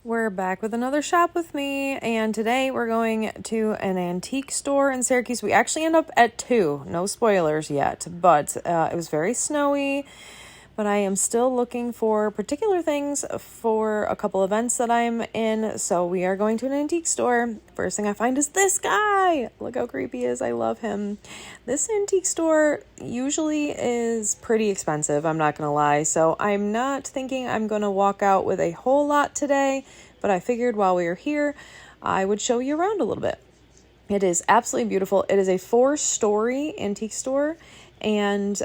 We're back with another shop with me, and today we're going to an antique store in Syracuse. We actually end up at two, no spoilers yet, but it was very snowy, but I am still looking for particular things for a couple events that I'm in, so we are going to an antique store. First thing I find is this guy. Look how creepy he is. I love him. This antique store usually is pretty expensive, I'm not going to lie, so I'm not thinking I'm going to walk out with a whole lot today, but I figured while we were here, I would show you around a little bit. It is absolutely beautiful. It is a 4-story antique store, and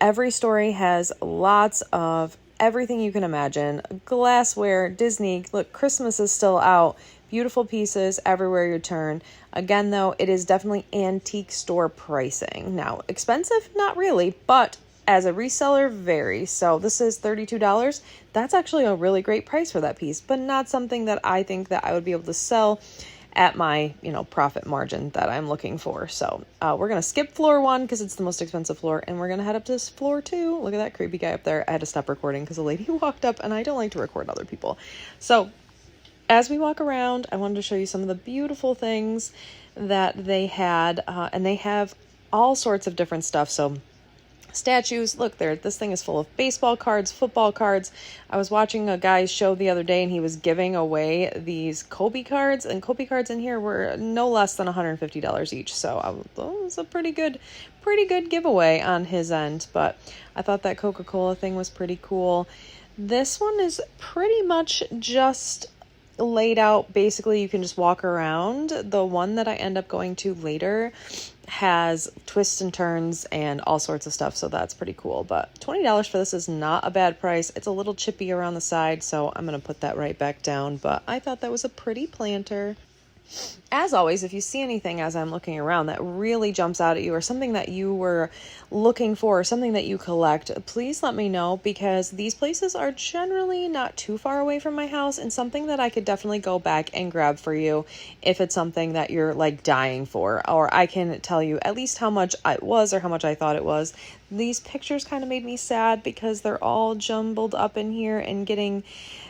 every story has lots of everything you can imagine. Glassware, Disney, look, Christmas is still out. Beautiful pieces everywhere you turn. Again, though, it is definitely antique store pricing. Now, expensive? Not really, but as a reseller, very. So this is $32. That's actually a really great price for that piece, but not something that I think that I would be able to sell at my, profit margin that I'm looking for. So we're going to skip floor 1 because it's the most expensive floor, and we're going to head up to floor 2. Look at that creepy guy up there. I had to stop recording because a lady walked up, and I don't like to record other people. So as we walk around, I wanted to show you some of the beautiful things that they had, and they have all sorts of different stuff. So statues, look there, this thing is full of baseball cards, football cards. I was watching a guy's show the other day, and he was giving away these Kobe cards, and Kobe cards in here were no less than $150 each. So it was a pretty good giveaway on his end, but I thought that Coca-Cola thing was pretty cool. This one is pretty much just laid out. Basically, you can just walk around. The one that I end up going to later has twists and turns and all sorts of stuff, so that's pretty cool. But $20 for this is not a bad price. It's a little chippy around the side, so I'm going to put that right back down, but I thought that was a pretty planter. As always, if you see anything as I'm looking around that really jumps out at you, or something that you were looking for, or something that you collect, please let me know, because these places are generally not too far away from my house, and something that I could definitely go back and grab for you if it's something that you're like dying for, or I can tell you at least how much it was or how much I thought it was. These pictures kind of made me sad because they're all jumbled up in here and getting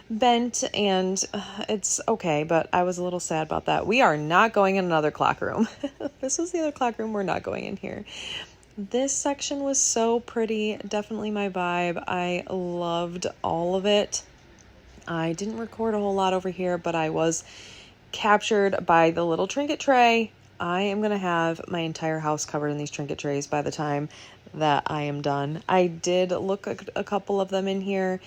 bent, and it's okay, but I was a little sad about that. We are not going in another clock room. This was the other clock room. We're not going in here. This section was so pretty. Definitely my vibe. I loved all of it. I didn't record a whole lot over here, but I was captured by the little trinket tray. I am going to have my entire house covered in these trinket trays by the time that I am done. I did look at a couple of them in here,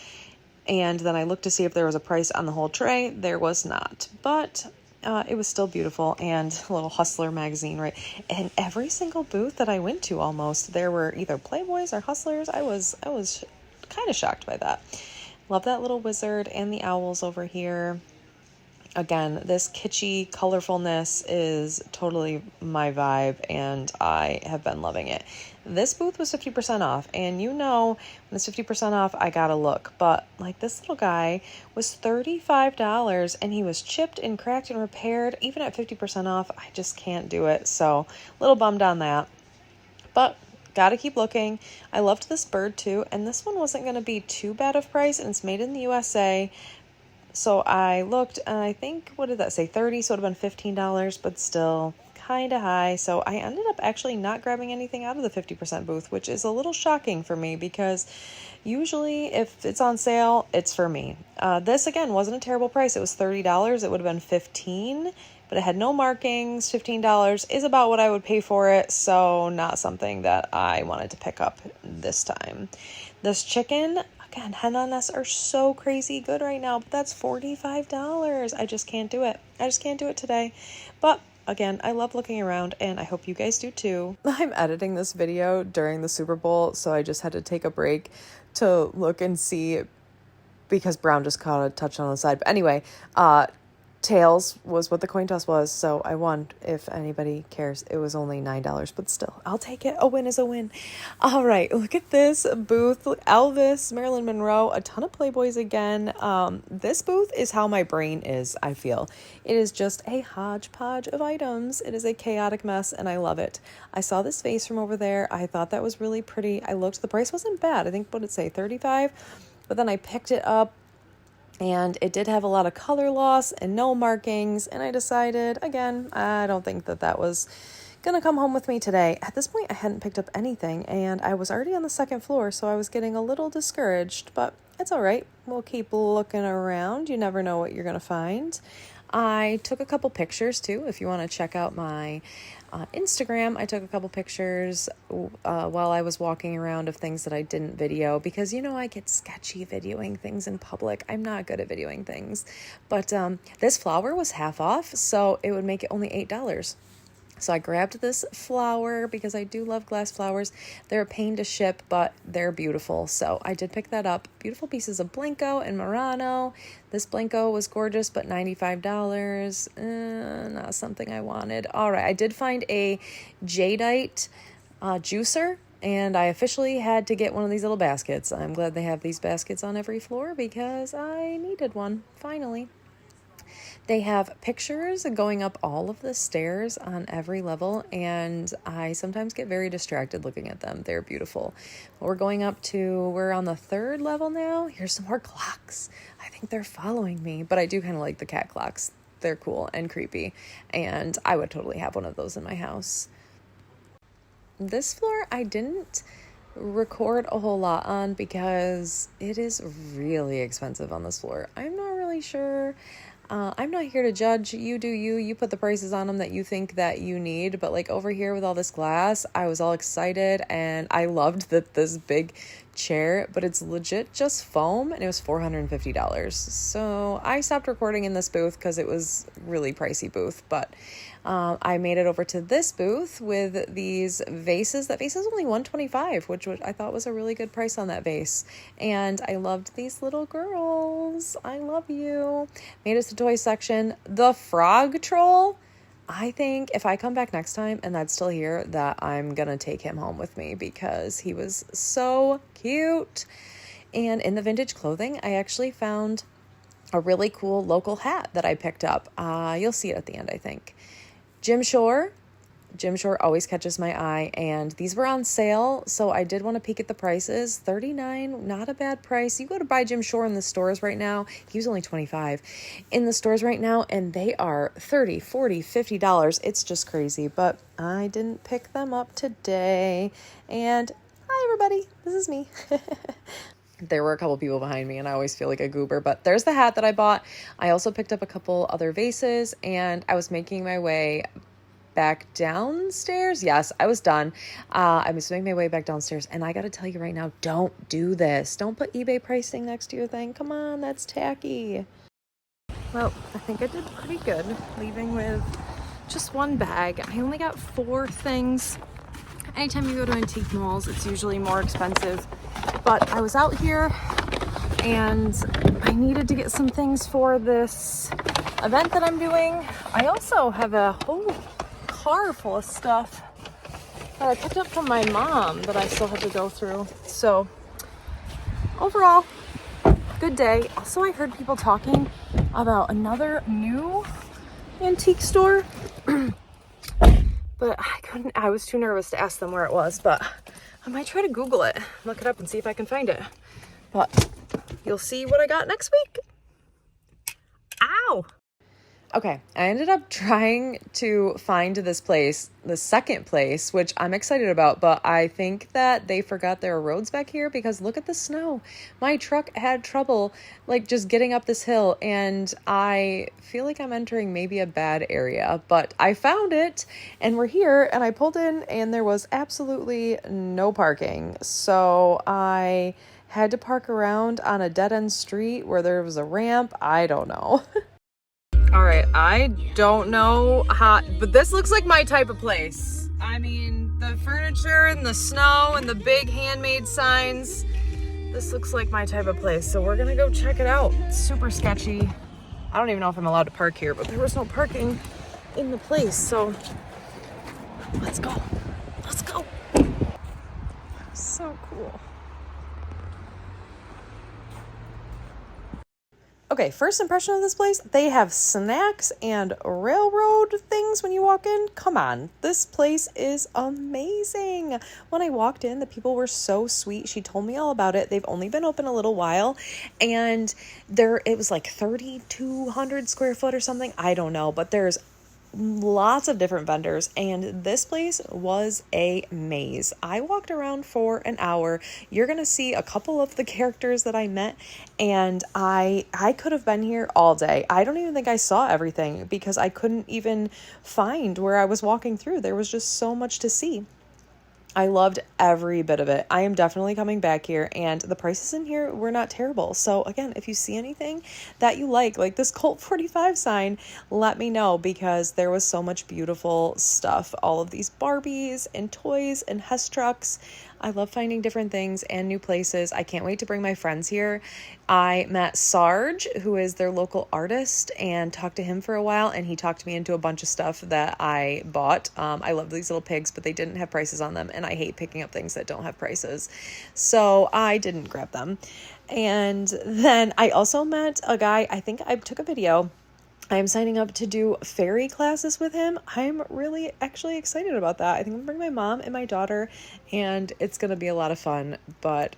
and then I looked to see if there was a price on the whole tray. There was not, but it was still beautiful. And a little Hustler magazine, right? And every single booth that I went to, almost, there were either Playboys or Hustlers. I was kind of shocked by that. Love that little wizard and the owls over here. Again, this kitschy colorfulness is totally my vibe, and I have been loving it. This booth was 50% off, and when it's 50% off, I gotta look. But like, this little guy was $35, and he was chipped and cracked and repaired. Even at 50% off, I just can't do it. So a little bummed on that, but gotta keep looking. I loved this bird too, and this one wasn't gonna be too bad of price, and it's made in the USA. So I looked, and I think, what did that say, 30, so it would have been $15, but still kind of high. So I ended up actually not grabbing anything out of the 50% booth, which is a little shocking for me, because usually if it's on sale, it's for me. This, again, wasn't a terrible price. It was $30. It would have been $15, but it had no markings. $15 is about what I would pay for it, so not something that I wanted to pick up this time. This chicken, again, hen on nests are so crazy good right now, but that's $45. I just can't do it. I just can't do it today. But again, I love looking around, and I hope you guys do too. I'm editing this video during the Super Bowl, so I just had to take a break to look and see, because Brown just caught a touchdown on the side. But anyway, tails was what the coin toss was, so I won. If anybody cares, it was only $9, but still, I'll take it. A win is a win. All right, look at this booth. Elvis, Marilyn Monroe, a ton of Playboys again. This booth is how my brain is, I feel. It is just a hodgepodge of items. It is a chaotic mess, and I love it. I saw this vase from over there. I thought that was really pretty. I looked, the price wasn't bad. I think, what did it say, $35? But then I picked it up, and it did have a lot of color loss and no markings, and I decided, again, I don't think that was gonna come home with me today. At this point, I hadn't picked up anything, and I was already on the second floor, so I was getting a little discouraged, but it's all right. We'll keep looking around. You never know what you're gonna find. I took a couple pictures too. If you want to check out my Instagram, I took a couple pictures while I was walking around of things that I didn't video, because I get sketchy videoing things in public. I'm not good at videoing things, but this flower was half off, so it would make it only $8. So I grabbed this flower because I do love glass flowers. They're a pain to ship, but they're beautiful. So I did pick that up. Beautiful pieces of Blanco and Murano. This Blanco was gorgeous, but $95. Not something I wanted. All right, I did find a jadeite juicer, and I officially had to get one of these little baskets. I'm glad they have these baskets on every floor because I needed one, finally. They have pictures going up all of the stairs on every level, and I sometimes get very distracted looking at them. They're beautiful. We're on the third level now. Here's some more clocks. I think they're following me, but I do kind of like the cat clocks. They're cool and creepy, and I would totally have one of those in my house. This floor, I didn't record a whole lot on because it is really expensive on this floor. I'm not really sure. I'm not here to judge. You do you. You put the prices on them that you think that you need. But like over here with all this glass, I was all excited, and I loved this big chair, but it's legit just foam, and it was $450. So I stopped recording in this booth because it was really pricey booth. But I made it over to this booth with these vases. That vase is only $125, which I thought was a really good price on that vase. And I loved these little girls. I love you. Made it to the toy section. The frog troll. I think if I come back next time and that's still here, that I'm going to take him home with me because he was so cute. And in the vintage clothing, I actually found a really cool local hat that I picked up. You'll see it at the end, I think. Jim Shore always catches my eye, and these were on sale, so I did want to peek at the prices. $39, not a bad price. You go to buy Jim Shore in the stores right now, he was only $25 in the stores right now, and they are $30, $40, $50. It's just crazy, but I didn't pick them up today. And hi everybody, this is me. There were a couple people behind me, and I always feel like a goober, but there's the hat that I bought. I also picked up a couple other vases, and I was making my way back downstairs. Yes, I was done. I was making my way back downstairs, and I got to tell you right now, don't do this. Don't put eBay pricing next to your thing. Come on, that's tacky. Well, I think I did pretty good, leaving with just one bag. I only got 4 things. Anytime you go to antique malls, it's usually more expensive. But I was out here, and I needed to get some things for this event that I'm doing. I also have a whole car full of stuff that I picked up from my mom that I still have to go through. So overall, good day. Also, I heard people talking about another new antique store. But I was too nervous to ask them where it was, but I might try to Google it, look it up and see if I can find it. But you'll see what I got next week. Ow! Okay, I ended up trying to find this place, the second place, which I'm excited about, but I think that they forgot there are roads back here because look at the snow. My truck had trouble just getting up this hill, and I feel like I'm entering maybe a bad area, but I found it, and we're here, and I pulled in, and there was absolutely no parking. So I had to park around on a dead-end street where there was a ramp. I don't know. All right, I don't know how, but this looks like my type of place. I mean, the furniture and the snow and the big handmade signs. This looks like my type of place, so we're gonna go check it out. It's super sketchy. I don't even know if I'm allowed to park here, but there was no parking in the place, so let's go. Let's go. So cool. Okay, first impression of this place, they have snacks and railroad things when you walk in. Come on, this place is amazing. When I walked in, the people were so sweet. She told me all about it. They've only been open a little while, and it was like 3,200 square foot or something. I don't know, but there's lots of different vendors, and this place was a maze. I walked around for an hour. You're gonna see a couple of the characters that I met, and I could have been here all day. I don't even think I saw everything because I couldn't even find where I was walking through. There was just so much to see. I loved every bit of it. I am definitely coming back here, and the prices in here were not terrible. So again, if you see anything that you like this Colt 45 sign, let me know, because there was so much beautiful stuff. All of these Barbies and toys and Hess trucks. I love finding different things and new places. I can't wait to bring my friends here. I met Sarge, who is their local artist, and talked to him for a while, and he talked me into a bunch of stuff that I bought. I love these little pigs, but they didn't have prices on them, and I hate picking up things that don't have prices. So I didn't grab them. And then I also met a guy, I think I took a video. I'm signing up to do fairy classes with him. I'm really actually excited about that. I think I'm gonna bring my mom and my daughter, and it's gonna be a lot of fun. But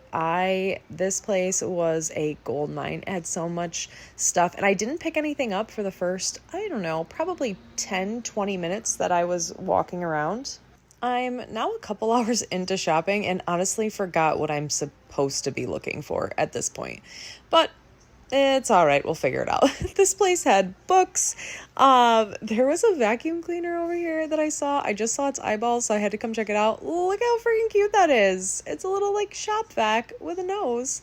this place was a gold mine. It had so much stuff, and I didn't pick anything up for the first, I don't know, probably 10-20 minutes that I was walking around. I'm now a couple hours into shopping and honestly forgot what I'm supposed to be looking for at this point. But it's all right. We'll figure it out. This place had books. There was a vacuum cleaner over here that I saw. I just saw its eyeballs, so I had to come check it out. Look how freaking cute that is. It's a little shop vac with a nose.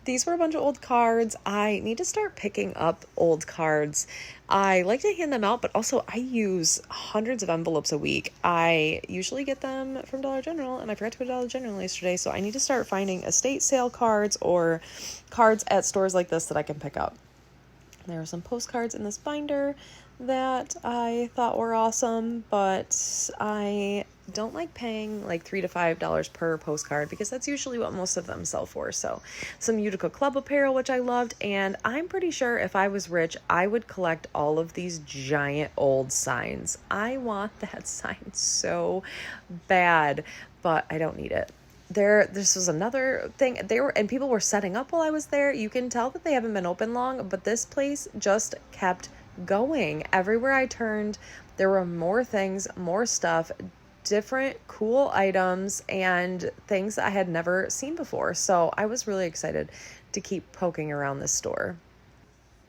These were a bunch of old cards. I need to start picking up old cards. I like to hand them out, but also I use hundreds of envelopes a week. I usually get them from Dollar General, and I forgot to go to Dollar General yesterday, so I need to start finding estate sale cards or cards at stores like this that I can pick up. There were some postcards in this binder that I thought were awesome, but I don't like paying $3 to $5 per postcard because that's usually what most of them sell for. So some Utica Club apparel, which I loved, and I'm pretty sure if I was rich, I would collect all of these giant old signs. I want that sign so bad, but I don't need it. This was another thing. People were setting up while I was there. You can tell that they haven't been open long, but this place just kept going. Everywhere I turned, there were more things, more stuff, different cool items, and things that I had never seen before. So I was really excited to keep poking around this store.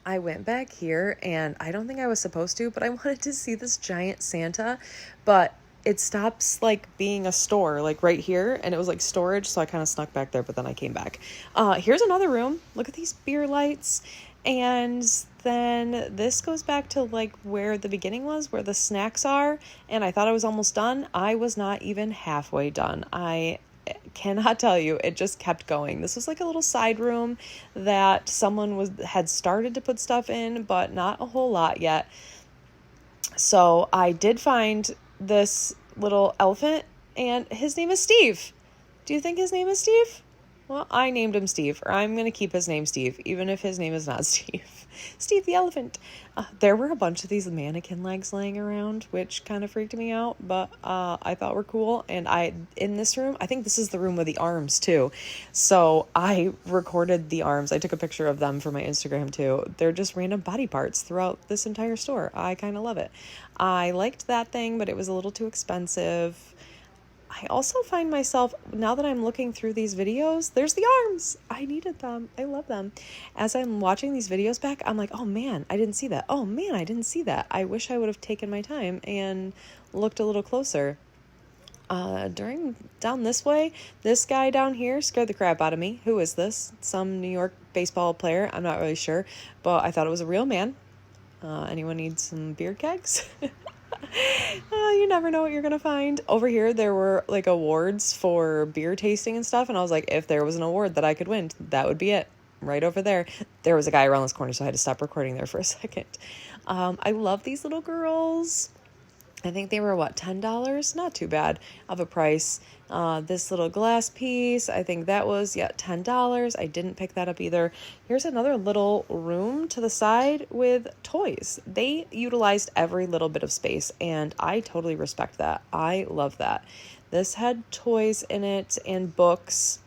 I went back here, and I don't think I was supposed to, but I wanted to see this giant Santa, but it stops being a store right here, and it was storage, so I kind of snuck back there, but then I came back. Here's another room. Look at these beer lights. And then this goes back to where the beginning was, where the snacks are, and I thought I was almost done. I was not even halfway done. I cannot tell you, it just kept going. This was a little side room that someone had started to put stuff in, but not a whole lot yet. So I did find this little elephant, and his name is Steve. Do you think his name is Steve? Well, I named him Steve, or I'm going to keep his name Steve, even if his name is not Steve. Steve the elephant. There were a bunch of these mannequin legs laying around, which kind of freaked me out, but I thought were cool. And in this room, I think this is the room with the arms too. So I recorded the arms. I took a picture of them for my Instagram too. They're just random body parts throughout this entire store. I kind of love it. I liked that thing, but it was a little too expensive. I also find myself, now that I'm looking through these videos, there's the arms. I needed them. I love them. As I'm watching these videos back, I'm like, oh man, I didn't see that. Oh man, I didn't see that. I wish I would have taken my time and looked a little closer. Down this way, this guy down here scared the crap out of me. Who is this? Some New York baseball player. I'm not really sure, but I thought it was a real man. Anyone need some beer kegs? You never know what you're gonna find. Over here there were awards for beer tasting and stuff, and I was like, if there was an award that I could win, that would be it. Right over there was a guy around this corner, so I had to stop recording there for a second. I love these little girls. I think they were $10? Not too bad of a price. This little glass piece, I think that was, yeah, $10. I didn't pick that up either. Here's another little room to the side with toys. They utilized every little bit of space, and I totally respect that. I love that. This had toys in it and books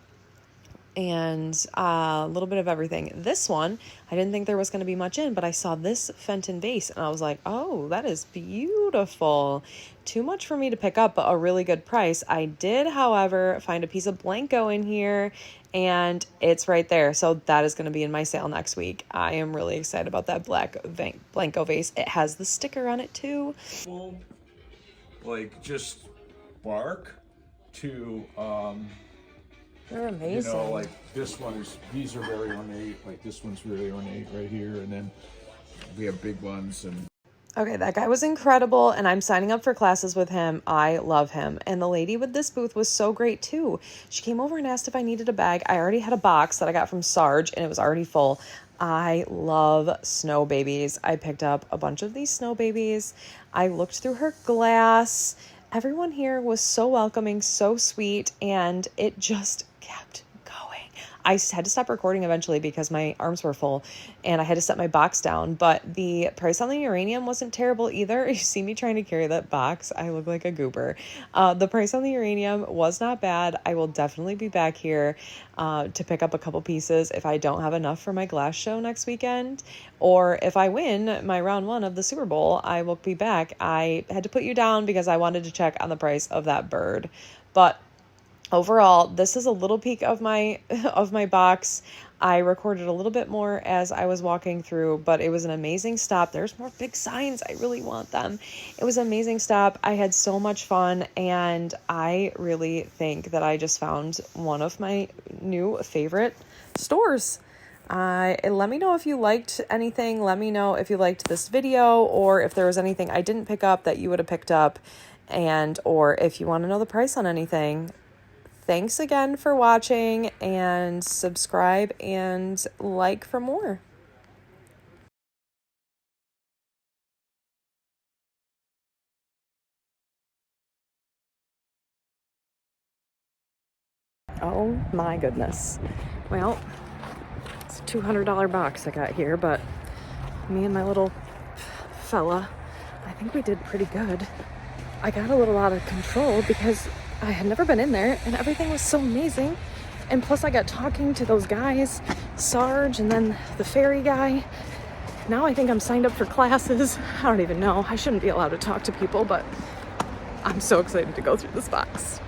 and a little bit of everything. This one, I didn't think there was going to be much in, but I saw this Fenton vase and I was like, oh, that is beautiful. Too much for me to pick up, but a really good price. I did, however, find a piece of Blanco in here and it's right there. So that is going to be in my sale next week. I am really excited about that Blanco vase. It has the sticker on it too. Like just bark to they're amazing. like this one is, these are very ornate, like this one's really ornate right here, and then we have big ones. And okay, that guy was incredible, and I'm signing up for classes with him. I love him. And the lady with this booth was so great too. She came over and asked if I needed a bag. I already had a box that I got from Sarge and it was already full. I love snow babies. I picked up a bunch of these snow babies. I looked through her glass. Everyone here was so welcoming, so sweet, and it just kept going. I had to stop recording eventually because my arms were full and I had to set my box down, but the price on the uranium wasn't terrible either. You see me trying to carry that box, I look like a goober. The price on the uranium was not bad. I will definitely be back here to pick up a couple pieces if I don't have enough for my glass show next weekend, or if I win my round 1 of the Super Bowl, I will be back. I had to put you down because I wanted to check on the price of that bird, but overall, this is a little peek of my box. I recorded a little bit more as I was walking through, but it was an amazing stop. There's more big signs. I really want them. It was an amazing stop. I had so much fun, and I really think that I just found one of my new favorite stores. Let me know if you liked anything. Let me know if you liked this video, or if there was anything I didn't pick up that you would have picked up, and or if you want to know the price on anything. Thanks again for watching, and subscribe and like for more. Oh my goodness. Well, it's a $200 box I got here, but me and my little fella, I think we did pretty good. I got a little out of control because I had never been in there and everything was so amazing. And plus I got talking to those guys, Sarge and then the fairy guy. Now I think I'm signed up for classes. I don't even know. I shouldn't be allowed to talk to people, but I'm so excited to go through this box.